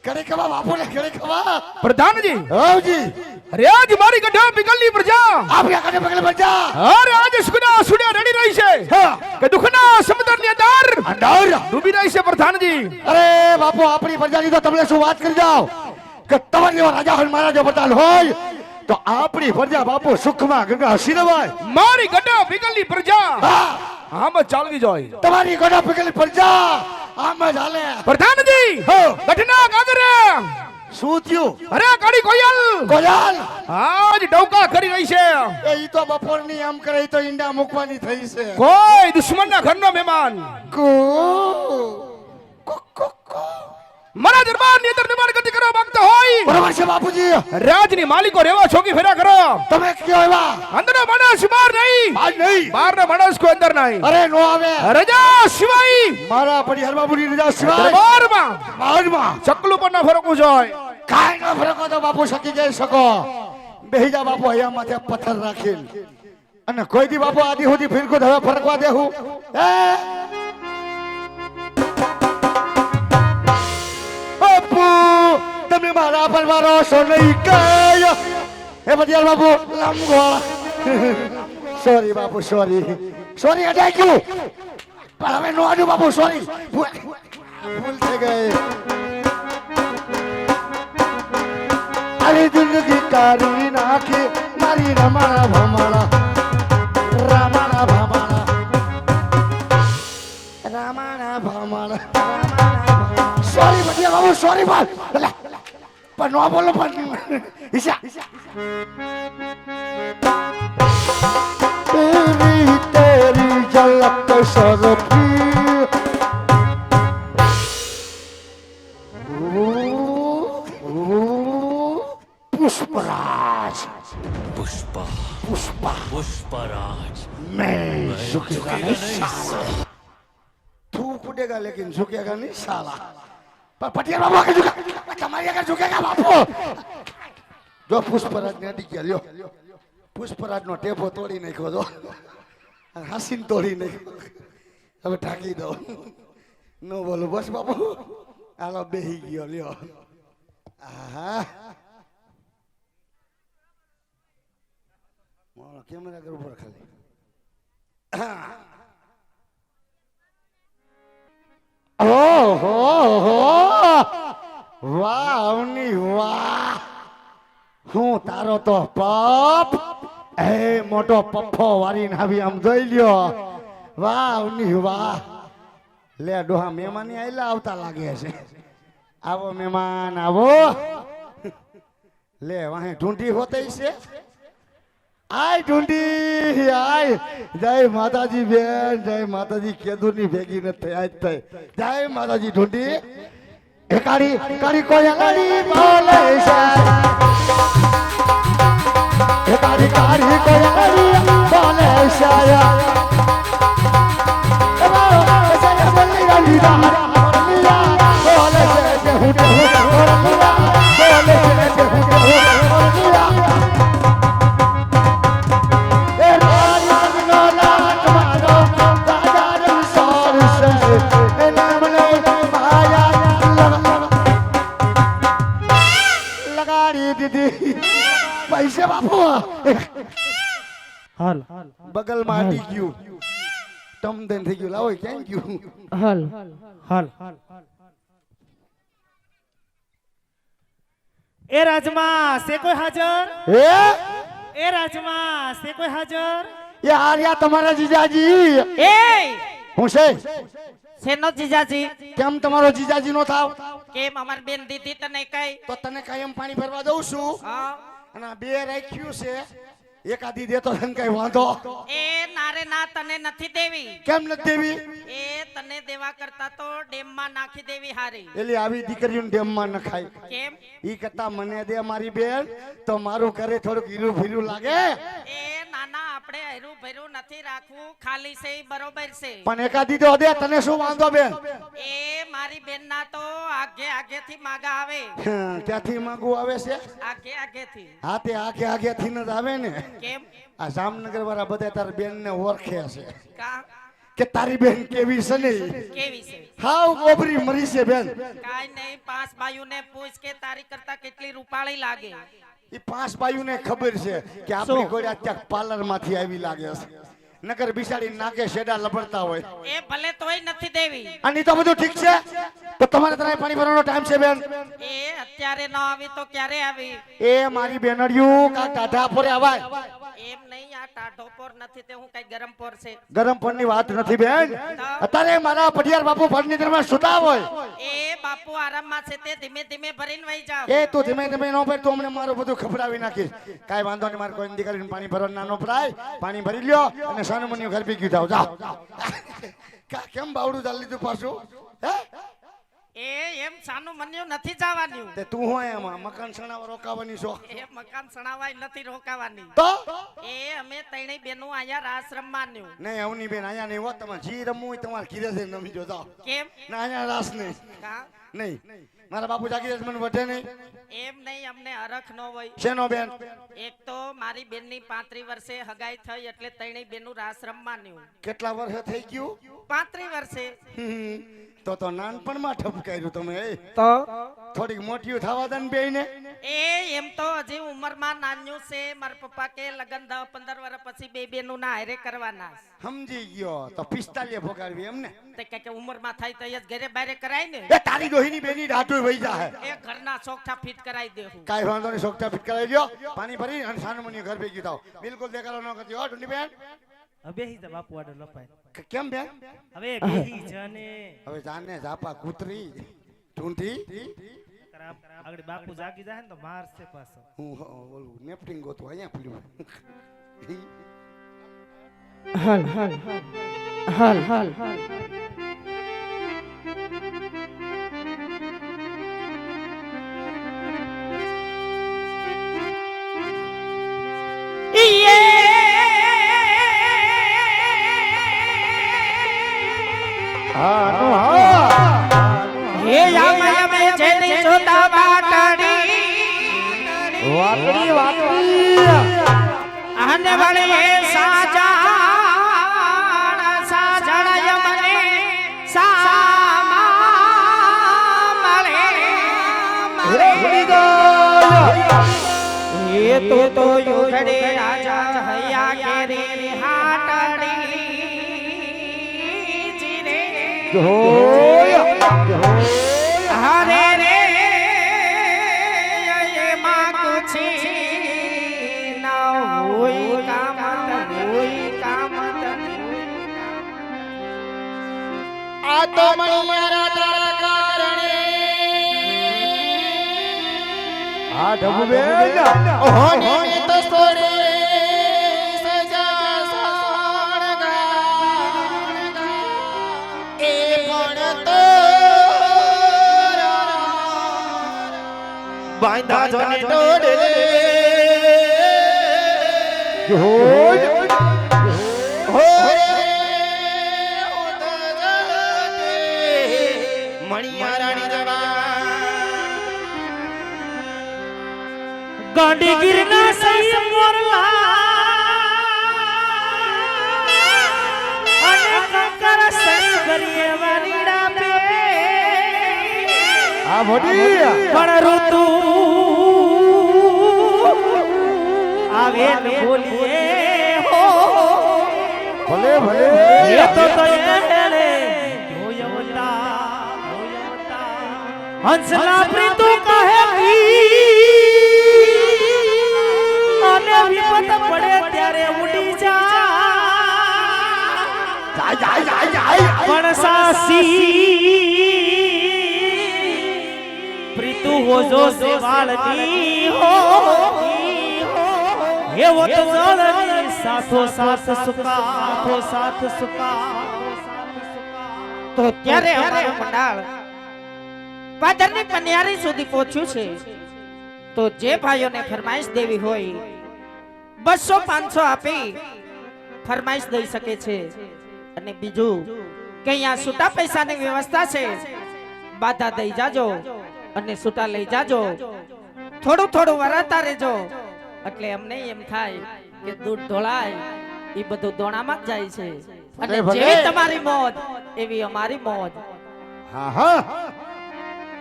करे खवा बापू ने करे खवा प्रधान जी हाँ जी अरे आज मारी गड्ढा पिघलनी प्रजा आप क्या करने पगले बच्चा अरे आज सुना सुनिया रेडी रही છે કે દુખના સમુદ્રની અંદર अंदर ડૂબી રહી છે પ્રધાન जी अरे बापू अपनी प्रजा तो तमने શું વાત કરી જાઓ કે તમારી રાજા હોય મહારાજા બતાલ હોય તો આપણી પ્રજા બાપુ સુખમાં ગંગા હસીરવાય મારી ગड्ढा पिघलनी પ્રજા આમ ચાલવી જોઈએ તમારી ગઢા પગલી પ્રજા આમ જ હાલે પ્રધાન जी ગઢના ગાગરે શું થયું અરે કાળી કોયલ કોયલ આજ ડોકા કરી રહી છે એ ઈ તો બપોરની આમ કરે ઈ તો ઈંડા મૂકવાની થઈ છે કોઈ દુશ્મનના ઘરનો મહેમાન કો કો કો મારા દરબારની અંદર નિર્માણ ગતિ કરવા માંગતા હોય બરાબર છે બાપુજી રાજની માલિકો રેવા છોકી ફેરા કરો તમે કયો એવા અંદરનો માણસ બહાર નહીં આજ નહીં બહારનો માણસ કોઈ અંદર નહીં અરે નો આવે રજા સિવાય મારા પરિહર બાપુની રજા સિવાય દરબારમાં બાદમાં ચકલું પર ના ફરકવું જોઈએ કાઈ ન ફરકો તો બાપુ શકી જઈ શકો બેહી જા બાપુ અહીંયા માથે પથ્થર રાખીને અને કોઈ દી બાપુ આદી સુધી ફિરકો હવે ફરકવા દેહું હે બાપુ તમે મારા પર ભરોસો નહીં કર્યો હે બધિયાર બાપુ લંગોળા સોરી બાપુ સોરી સોરી અડાઈ ગયું પણ હવે નો આડું બાપુ સોરી ભૂલ થઈ ગઈ અરે જિંદગી તારી નાખી મારી રમાણા ભમાણા રામાણા ભમાણા રામાણા ભમાણા સોરી બધિયા બાબુ સોરી બોલ પણ નો બોલો પણ ઈશા તેરી ઝલક સરફી पुष्पराज पुष्पा पुष्पा पुष्पराज मैं झुकेगा नहीं साला तू कूदेगा लेकिन झुकेगा नहीं साला पर पटिया बाबू आगे झुका तुम्हारी अगर झुकेगा बापू जो पुष्पराज ने अड़ी गया ल्यो पुष्पराज नो टेपो तोड़ी नाख्यो जो हसीन तोड़ी नाख्यो હવે ઢાંકી દો નો બોલો બસ બાપુ આલો બેહી ગયો લ્યો આહા कैमरा के ऊपर खाली ओहो हो वाह अवनी वाह હું તારો તો પપ એ મોટો પપ્પો વારીને આવી આમ જોઈ લ્યો વાહ અવની વાહ લે ડોહા મહેમાની આયલા આવતા લાગે છે આવો મહેમાન આવો લે વાહે ઢૂંઢી હોતે છે આય ઢૂંઢી આય જય માતાજી બેન જય માતાજી કેદુની ભેગી ન થઈ આજ થઈ જય માતાજી ઢૂંઢી એ કાળી કાળી કોયલડી બોલે છે એ કાળી કાળી કોયલડી બોલે છે એ બાબા સજે બોલી ગંડી દાર બોલે છે કે હું બોલે છે કે હું पैसे बापू હાલ बगल में आटी क्यों टम देन थी क्यों लाओ क्या क्यों હાલ હાલ ए राजमा से कोई हाजर ए ए राजमा से कोई हाजर यार या तुम्हारा जीजाजी ए હું છે सेनो जीजाजी કેમ તમારો જીજાજી નો થાવ કેમ અમાર બેન દીદી તને કઈ તો તને કાયમ પાણી ભરવા દઉં છું હા અને આ બે રાખ્યું છે એકાદી દે તો તને કઈ વાંધો એ નારે ના તને નથી દેવી કેમ નથી દેવી એ તને દેવા કરતા તો ડેમ માં નાખી દેવી હારી એલી આવી દીકરીઓને ડેમમાં નખાય કેમ ઈ કરતા મને દે મારી બેન તો મારું ઘરે થોડુંક હીરું ફીરું લાગે એ નાના આપણે હેરું ભેરું નથી રાખવું ખાલી છે ઈ બરોબર છે પણ એકાદી તો દે તને શું વાંધો બેન એ મારી બેન ના તો આગે આગે થી માગા આવે ક્યાંથી માંગવું આવે છે આગે આગે થી હા તે આગે આગે થી ન જ આવે ને કેમ આ જામનગર વાળા બધા તાર બેન ને ઓળખે છે કા કે તારી બેન કેવી છે ને કેવી છે હાવ ગોબરી મરી છે બેન. કાઈ નહીં, 5 બાયુને પૂછ કે તારી કરતા કેટલી રૂપાળી લાગે. એ 5 બાયુને ખબર છે કે આપણી ઘોડા ત્યાં પાર્લર માંથી આવી લાગે છે. નકર બિસાડી નાકે શેડા લબડતા હોય. એ ભલે તોય નથી દેવી. અને તો બધું ઠીક છે, તો તમારે તરાય પાણી ભરવાનો ટાઈમ છે બેન. એ અત્યારે ન આવી તો ક્યારે આવી? એ મારી બેનડિયું કા ટાઢા પોરે આવાય. એમ નહીં, આ ટાઢો પોર નથી તે હું કઈ ગરમ પોર છે. ગરમ પણની વાત નથી બેન. અત્યારે મારા પઢિયાર બાપુ ફર્નિચરમાં સુતા હોય. એ બાપુ આરામમાં છે, તે ધીમે ધીમે ભરીને વહી જાવ. એ તું ધીમે ધીમે નો ભર, તો અમને મારું બધું ખબરાવી નાખીશ. કાઈ વાંધો નહીં, મારે કોઈ દીકરીને પાણી ભરવા નાનો પડાય. પાણી ભરી લ્યો અને સાનુમની ઘર ભેગી જાવ. જાઓ કેમ બાવડું ચાલી લીધું પાછું? હે એ એમ સાનું મન્યું નથી જવાનું. તે તું હોય એમાં મકાન સણાવા રોકાવાની છો? એ મકાન સણાવાય નથી રોકાવાની. તો એ અમે ત્રણેય બેનો આયા રાસ રમવાનું. નહીં અવની બેન આયા નહીં હોત. તમે જી રમવું હોય તમારે ઘીરે જઈને રમી જો. જાઓ. કેમ? ના આયા રાસ નહીં. કા? નહીં મારા બાપુ જાગી જાય મને વધે નહીં. એમ નહીં, અમને હરખ ન હોય. શેનો બેન? એક તો મારી બેનની 35 વર્ષે હગાઈ થઈ એટલે ત્રણેય બેનું રાસ રમવાનું. કેટલા વર્ષ થઈ ગયું? 35 વર્ષે. તો નાનપણમાં ઠપકાર્યું તમે. તો થોડીક મોટી થવા દે ને બેયને. એ એમ તો હજી ઉંમરમાં નાન્યું છે. મારા પપ્પા કે લગન 10-15 વર્ષ પછી બે બેનું ના હારે કરવાના. સમજી ગયો. તો 45 ભોગાડવી એમ ને? તે કે ઉંમરમાં થાય તો જ ઘરે બારે કરાય ને. એ તારી ડોહીની બેની રાઠું વહી જાહે. એ ઘરના ચોકઠા ફિટ કરાઈ દેવું. કાઈ વાંધો નહીં, સોકટા ફિટ કરાવી લ્યો. પાણી ભરી અને સાનુમની ઘર ભેગી થાવ. બિલકુલ દેખાડો ન કરતી હો ઢુંડી બેન. હવે હી બાપુ આડો લપાય. કેમ બેન? હવે બેહી જાને હવે જાને જાપા કૂતરી ઢૂંઢી આગળ બાપુ જાગી જાય ને તો મારશે પાછો. હું ઓલું નેપટિંગ ગોતું અહીંયા પડ્યું. હાલ હાલ હાલ હાલ હાલ હે યામય મે જેની જોતા બાટડી વાતડી વાતડી આને વળે સાજાણ સાજણ યમને સામા મળે એ તો યુખડે રાજા હૈયા કેરી હાટડી જીરે હરે રે એ માં કુછી ના હોય કામ આ તો મણિયારા તારા કારણે આ ઢબુ બેન ઓને તો સોરે સજા સાણગા એ પણ તો બાંધા જોને ડોડે જોજ મણિયારાણી ગાંડી ગીરના સૈય મોરલા અને કંકર સૈય કરીએ વારીડા પે આ મોટી પણ ઋતુ આવે ને બોલીએ હો ભલે ભલે એ તો એને જોયવતા હંસલા પ્રીતુ કહે અને વિપત પડે ત્યારે ઉડી જાય પણ સાસી પ્રીતુ હોજો સેવાળની હો એવો તો જળની સાથો સાથ સુકા તો ત્યારે અમારું મંડાળ પાદરની પનિયારી સુધી પહોંચ્યું છે. તો જે ભાઈઓને ફરમાઈશ દેવી હોય 200-500 આપી ફરમાઈશ દઈ શકે છે. અને બીજું કે અહીંયા છૂટા પૈસાની વ્યવસ્થા છે, બાધા દઈ જાજો અને છૂટા લઈ જાજો. થોડું થોડું વરાતા રહેજો એટલે અમને એમ થાય કે દૂધ ઢોળાય એ બધું દોણામાં જ જાય છે. અને ભલે. જેવી તમારી મોજ એવી અમારી મોજ. હા હા